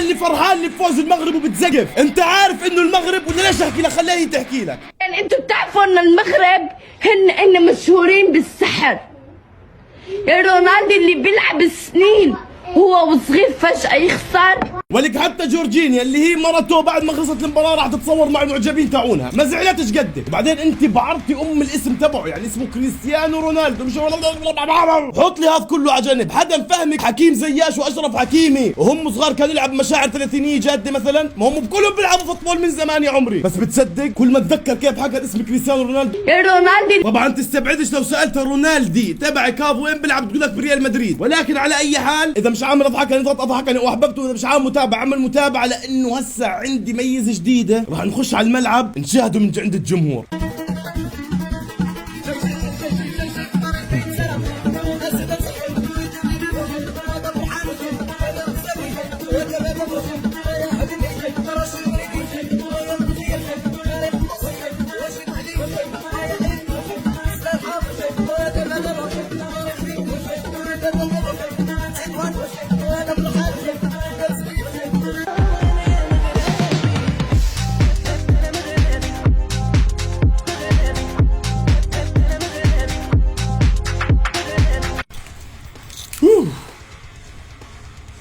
اللي فرحان بفوز المغرب وبتزقف. انت عارف انه المغرب ولا ليش احكي لك؟ خليني تحكي لك. يعني انتوا بتعرفوا ان المغرب هن مشهورين بالسحر. رونالدو اللي بيلعب سنين هو وصغير فجأة يخسر. ولك حتى جورجينيا اللي هي مرته بعد ما خلصت المباراة راح تتصور مع المعجبين تاعونها، ما زعلتش قدك. وبعدين انت بعرتي الاسم تبعه، يعني اسمه كريستيانو رونالدو، مش حط لي هذا كله على جنب. حدا مفهمك حكيم زياش واشرف حكيمي وهم صغار كانوا يلعب مشاعر ثلاثينية جادة مثلا؟ ما هم كلهم بيلعبوا فوتبول من زمان يا عمري. بس بتصدق كل ما اتذكر كيف حكت اسم كريستيانو رونالدو. رونالدو طبعا تستبعدش لو سالتها رونالدي تبعك هذا وين بيلعب تقول لك بريال مدريد. ولكن على اي حال اذا مش عامل اضحكني اضحكني واحببته، واذا مش عامل متابع عمل متابعه، لانه هسه عندي ميزه جديده راح نخش على الملعب نشاهده من عند الجمهور.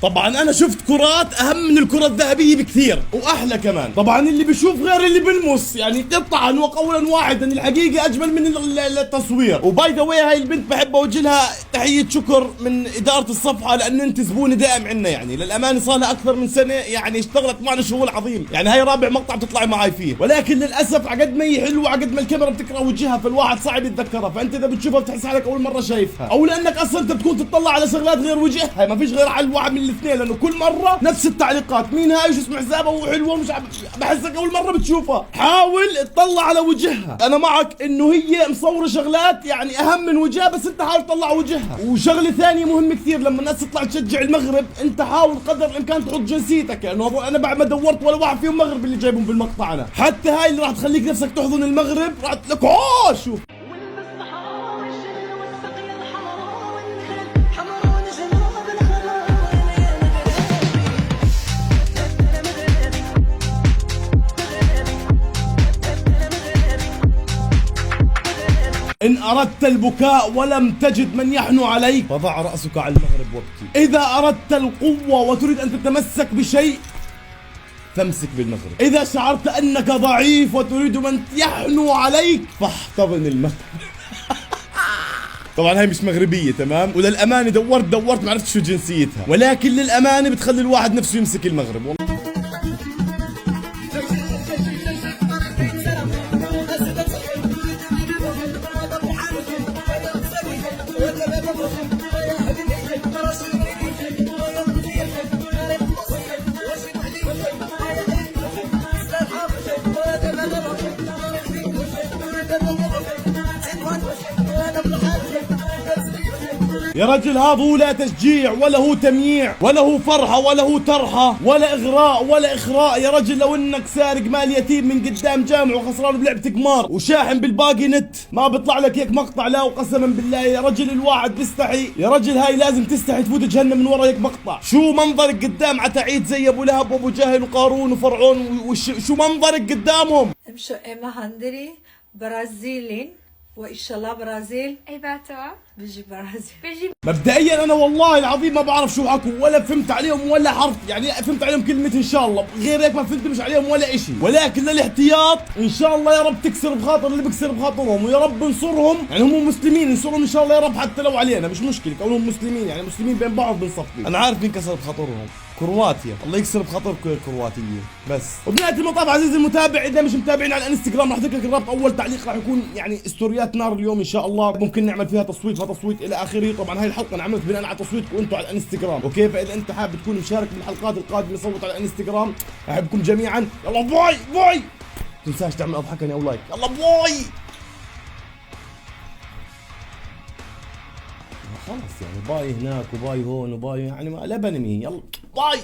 طبعا انا شفت كرات اهم من الكرة الذهبية بكثير واحلى كمان. طبعا اللي بيشوف غير اللي بلمس، يعني قطعا وقولا واحدا الحقيقة اجمل من التصوير. وباي ذا واي هاي البنت بحب اوجه لها تحية شكر من ادارة الصفحة، لانه انت زبونة دائم عندنا، يعني للامانة صار لها اكثر من سنة يعني اشتغلت معنا شغل عظيم. يعني هاي رابع مقطع بتطلعي معي فيه، ولكن للاسف عقد ما هي حلوة عقد ما الكاميرا بتكره وجهها فالواحد صعب يتذكرها. فانت اذا بتشوفها بتحس حالك اول مرة شايفها، او لانك اصلا انت بتكون تطلع على شغلات غير وجهها، ما فيش غير على الواحد من الاثنين، لانه كل مره نفس التعليقات، مين هاي شو اسم حسابها وحلوه مش بحسك اول مره بتشوفها. حاول تطلع على وجهها. انا معك انه هي مصوره شغلات يعني اهم من وجهها، بس انت حاول تطلع وجهها. وشغله ثانيه مهمه كثير، لما الناس تطلع تشجع المغرب انت حاول قدر الامكان تحط جنسيتك، لانه يعني انا بعد ما دورت ولا واحد فيهم مغرب اللي جايبهم بالمقطع. انا حتى هاي اللي راح تخليك نفسك تحضن المغرب راح لك شوف. إن أردت البكاء ولم تجد من يحنو عليك فضع رأسك على المغرب وابكي. إذا أردت القوة وتريد أن تتمسك بشيء فامسك بالمغرب. إذا شعرت أنك ضعيف وتريد من يحنو عليك فاحتضن المغرب. طبعا هاي مش مغربية تمام، وللأمانة دورت ما عرفت شو جنسيتها، ولكن للأمانة بتخلي الواحد نفسه يمسك المغرب والله. يا رجل هذا ولا تشجيع ولا هو تمييع ولا هو فرحة ولا هو ترحة ولا إغراء ولا إخراء. يا رجل لو إنك سارق مال يتيم من قدام جامع وخسران بلعبة قمار وشاحن بالباقي نت ما بيطلع لك هيك مقطع. لا وقسما بالله يا رجل الواحد بيستحي. يا رجل هاي لازم تستحي تفوت جهنم من ورا هيك مقطع. شو منظرك قدام عتاعيد زي أبو لهب وأبو جهل وقارون وفرعون شو منظرك قدامهم؟ شو إما هندري برازيلين وإن شاء الله برازيل ايباتو بيجي برازيل. مبدئيا انا والله العظيم ما بعرف شو حكوا ولا فهمت عليهم ولا حرف، يعني فهمت عليهم كلمة ان شاء الله، غير هيك ما فهمتش عليهم ولا اشي. ولكن للاحتياط ان شاء الله يا رب تكسر بخاطر اللي بكسر بخاطرهم، ويا رب انصرهم. يعني هم مسلمين انصرهم ان شاء الله يا رب، حتى لو علينا مش مشكلة كونهم مسلمين، يعني مسلمين بين بعض بنصفي. انا عارف مين كسر بخاطرهم، كرواتيا. الله يكسر بخاطر كرواتيين بس. وبنهاية المطاف عزيزي المتابع اذا مش متابعين على الانستغرام راح اترك الرابط. اول تعليق راح يكون يعني استوريات نار اليوم ان شاء الله، ممكن نعمل فيها تصويت فتصويت الى اخره. طبعا هاي الحلقه انا عملت بناء على تصويتكم انتم على الانستغرام اوكي. فاذا انت حابب تكون مشارك بالحلقات القادمه صوت على الانستغرام. احبكم جميعا. يلا باي تنساش تعمل اضحكني او لايك. يلا باي. خلص يعني باي هناك وباي هون وباي يعني ما لا بنمي. يلا باي.